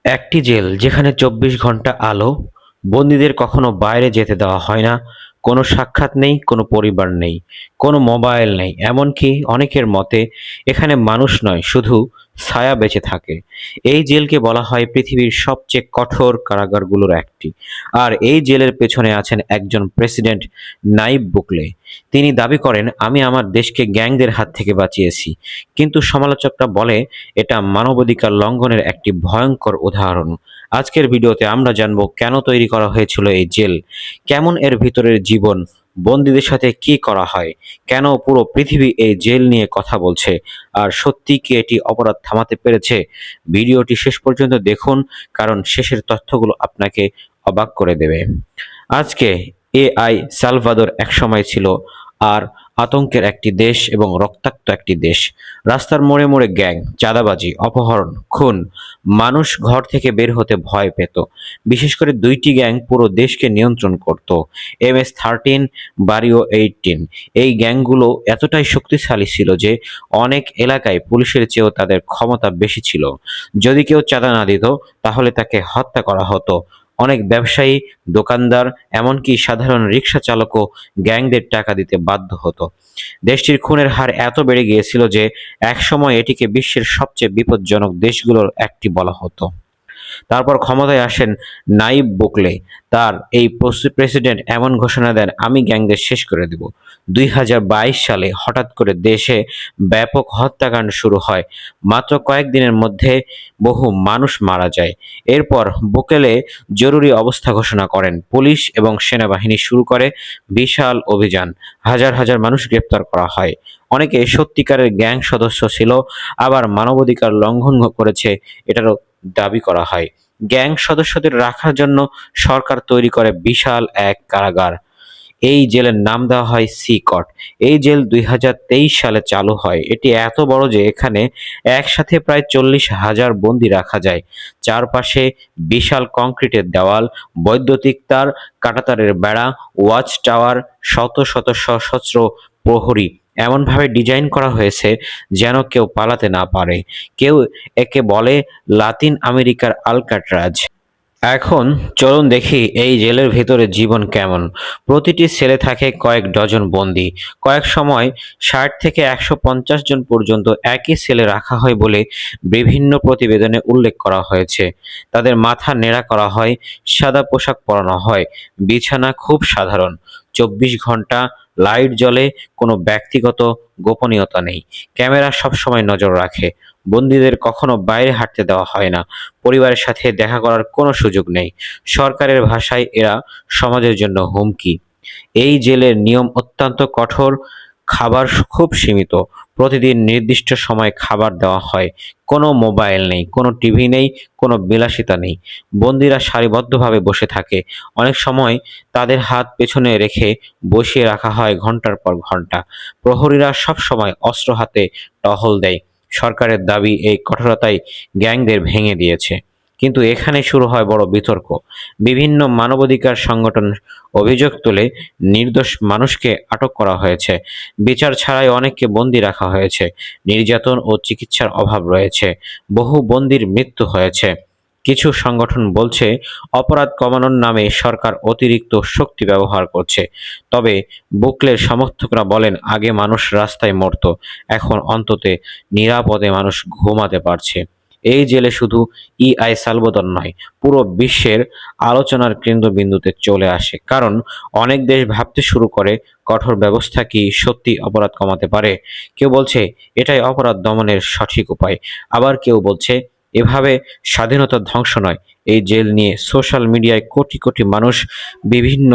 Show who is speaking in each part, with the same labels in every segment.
Speaker 1: একটি জেল যেখানে ২৪ ঘন্টা আলো, বন্দীদের কখনো বাইরে যেতে দেওয়া হয় না, কোনো সাক্ষাৎ নেই, কোনো পরিবার নেই, কোনো মোবাইল নেই। এমনকি অনেকের মতে এখানে মানুষ নয়, শুধু ছায়া বেঁচে থাকে। এই জেলকে বলা হয় পৃথিবীর সবচেয়ে কঠোর কারাগারগুলোর একটি। আর এই জেলের পেছনে আছেন একজন প্রেসিডেন্ট, নাইব বুকলে। তিনি দাবি করেন, আমি আমার দেশকে গ্যাংদের হাত থেকে বাঁচিয়েছি। কিন্তু সমালোচকরা বলে এটা মানবাধিকার লঙ্ঘনের একটি ভয়ঙ্কর উদাহরণ। আজকের ভিডিওতে আমরা জানব কেন তৈরি করা হয়েছিল এই জেল, কেমন এর ভিতরের জীবন, বন্দীদের সাথে কি করা হয়, কেন পুরো পৃথিবী এই জেল নিয়ে কথা বলছে, আর সত্যি কি এটি অপরাধ থামাতে পেরেছে। ভিডিওটি শেষ পর্যন্ত দেখুন, কারণ শেষের তথ্যগুলো আপনাকে অবাক করে দেবে। আজকে এআই সালভাদর একসময় ছিল আর আতঙ্কের একটি দেশ এবং রক্তাক্ত একটি দেশ। রাস্তার মোড়ে মোড়ে গ্যাং, চাঁদাবাজি, অপহরণ, খুন। মানুষ ঘর থেকে বের হতে ভয় পেত। বিশেষ করে দুইটি গ্যাং পুরো দেশকে নিয়ন্ত্রণ করত, MS-13, বারিও 18। এই গ্যাংগুলো এতটাই শক্তিশালী ছিল যে অনেক এলাকায় পুলিশের চেয়েও তাদের ক্ষমতা বেশি ছিল। যদি কেউ চাঁদা না দিত, তাহলে তাকে হত্যা করা হতো। অনেক ব্যবসায়ী, দোকানদার, এমনকি সাধারণ রিক্সা চালকও গ্যাংদের টাকা দিতে বাধ্য হতো। দেশটির খুনের হার এত বেড়ে গিয়েছিল যে একসময় এটিকে বিশ্বের সবচেয়ে বিপজ্জনক দেশগুলোর একটি বলা হতো। তারপর ক্ষমতায় আসেন নাইব বুকলে। তার এই প্রেসিডেন্ট এমন ঘোষণা দেন, আমি গ্যাংদের শেষ করে দেব। ২০২২ সালে হঠাৎ করে দেশে ব্যাপক হত্যাকাণ্ড শুরু হয়। মাত্র কয়েকদিনের মধ্যে বহু মানুষ মারা যায়। এরপর বুকেলে জরুরি অবস্থা ঘোষণা করেন। পুলিশ এবং সেনাবাহিনী শুরু করে বিশাল অভিযান। হাজার হাজার মানুষ গ্রেপ্তার করা হয়। অনেকে সত্যিকারের গ্যাং সদস্য ছিল, আবার মানবাধিকার লঙ্ঘন করেছে এটারও দাবি করা হয়। গ্যাং সদস্যদের রাখার জন্য সরকার তৈরি করে বিশাল এক কারাগার। এই জেলের নাম দেওয়া হয় সি কট। এই জেল ২০২৩ সালে চালু হয়। এটি এত বড় যে এখানে একসাথে প্রায় ৪০,০০০ বন্দী রাখা যায়। চারপাশে বিশাল কংক্রিটের দেওয়াল, বৈদ্যুতিক তার, কাঁটাতারের বেড়া, ওয়াচ টাওয়ার, শত শত সশস্ত্র প্রহরী এমনভাবে ডিজাইন করা হয়েছে যেন কেউ পালাতে না পারে। কেউ একে বলে লাতিন আমেরিকার আলকাট্রাজ। এখন চলুন দেখি এই জেলের ভেতরে জীবন কেমন। প্রতিটি সেলে থাকে কয়েক ডজন বন্দী। কয়েক সময় ৬০ থেকে ১৫০ জন পর্যন্ত একই সেলে রাখা হয় বলে বিভিন্ন প্রতিবেদনে উল্লেখ করা হয়েছে। তাদের মাথা নেড়া করা হয়, সাদা পোশাক পরানো হয়। বিছানা খুব সাধারণ। ২৪ ঘন্টা লাইট জ্বলে, কোনো ব্যক্তিগত গোপনীয়তা নেই। ক্যামেরা সবসময় নজর রাখে। বন্দীদের কখনো বাইরে হাঁটতে দেওয়া হয় না। পরিবারের সাথে দেখা করার কোনো সুযোগ নেই। সরকারের ভাষায় এরা সমাজের জন্য হুমকি। এই জেলের নিয়ম অত্যন্ত কঠোর। খাবার খুব সীমিত। প্রতিদিন নির্দিষ্ট সময় খাবার দেওয়া হয়। কোনো মোবাইল নেই, কোনো টিভি নেই, কোনো বিলাসিতা নেই। বন্দীরা সারিবদ্ধভাবে বসে থাকে। অনেক সময় তাদের হাত পেছনে রেখে বসিয়ে রাখা হয় ঘন্টার পর ঘন্টা। প্রহরীরা সব সময় অস্ত্র হাতে টহল দেয়। সরকারের দাবি এই কঠোরতাই গ্যাংদের ভেঙে দিয়েছে। কিন্তু এখানে শুরু হয় বড় বিতর্ক। বিভিন্ন মানবাধিকার সংগঠন অভিযোগ তোলে, নির্দোষ মানুষকে আটক করা হয়েছে, বিচার ছাড়াই অনেককে বন্দী রাখা হয়েছে, নির্যাতন ও চিকিৎসার অভাব রয়েছে, বহু বন্দীর মৃত্যু হয়েছে। কিছু সংগঠন বলছে অপরাধ কমানোর নামে সরকার অতিরিক্ত শক্তি ব্যবহার করছে। তবে বুকলের সমর্থকরা বলেন, আগে মানুষ রাস্তায় মরত, এখন অন্তত নিরাপদে মানুষ ঘুমাতে পারছে। এই জেলে শুধু ইআই সালভাদর নয়, পুরো বিশ্বের আলোচনার কেন্দ্রবিন্দুতে চলে আসে। কারণ অনেক দেশ ভাবতে শুরু করে, কঠোর ব্যবস্থা কি সত্যি অপরাধ কমাতে পারে। কেউ বলছে এটাই অপরাধ দমনের সঠিক উপায়। আবার কেউ বলছে এভাবে স্বাধীনতার ধ্বংস নয়। এই জেল নিয়ে সোশ্যাল মিডিয়ায় কোটি কোটি মানুষ বিভিন্ন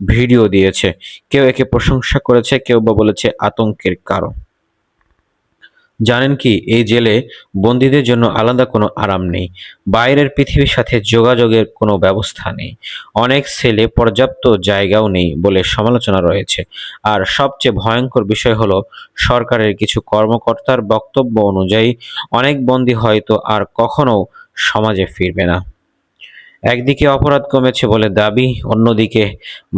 Speaker 1: ভিডিও দিয়েছে। কেউ একে প্রশংসা করেছে, কেউ বা বলেছে আতঙ্কের কারণ। জানেন কি, এই জেলে বন্দীদের জন্য আলাদা কোনো আরাম নেই। বাইরের পৃথিবীর সাথে যোগাযোগের কোনো ব্যবস্থা নেই। অনেক সেলে পর্যাপ্ত জায়গাও নেই বলে সমালোচনা রয়েছে। আর সবচেয়ে ভয়ঙ্কর বিষয় হলো, সরকারের কিছু কর্মকর্তার বক্তব্য অনুযায়ী অনেক বন্দী হয়তো আর কখনো সমাজে ফিরবে না। একদিকে অপরাধ কমেছে বলে দাবি, অন্যদিকে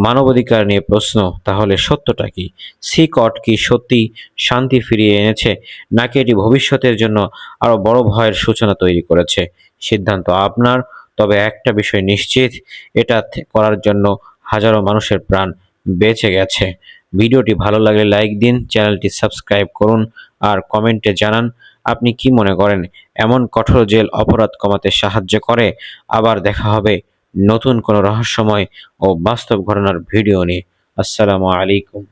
Speaker 1: মানবাধিকার নিয়ে প্রশ্ন। তাহলে সত্যটা কি? সি কট কি সত্যি শান্তি ফিরিয়ে এনেছে, নাকি এটি ভবিষ্যতের জন্য আরো বড় ভয়ের সূচনা তৈরি করেছে? সিদ্ধান্ত আপনার। তবে একটা বিষয় নিশ্চিত, এটা করার জন্য হাজারো মানুষের প্রাণ বেঁচে গেছে। ভিডিওটি ভালো লাগলে লাইক দিন, চ্যানেলটি সাবস্ক্রাইব করুন আর কমেন্টে জানান আপনি কি মনে করেন, এমন কঠোর জেল অপরাধ কমাতে সাহায্য করে? আবার দেখা হবে নতুন কোনো রহস্যময় ও বাস্তব ঘটনার ভিডিও নিয়ে। আসসালামু আলাইকুম।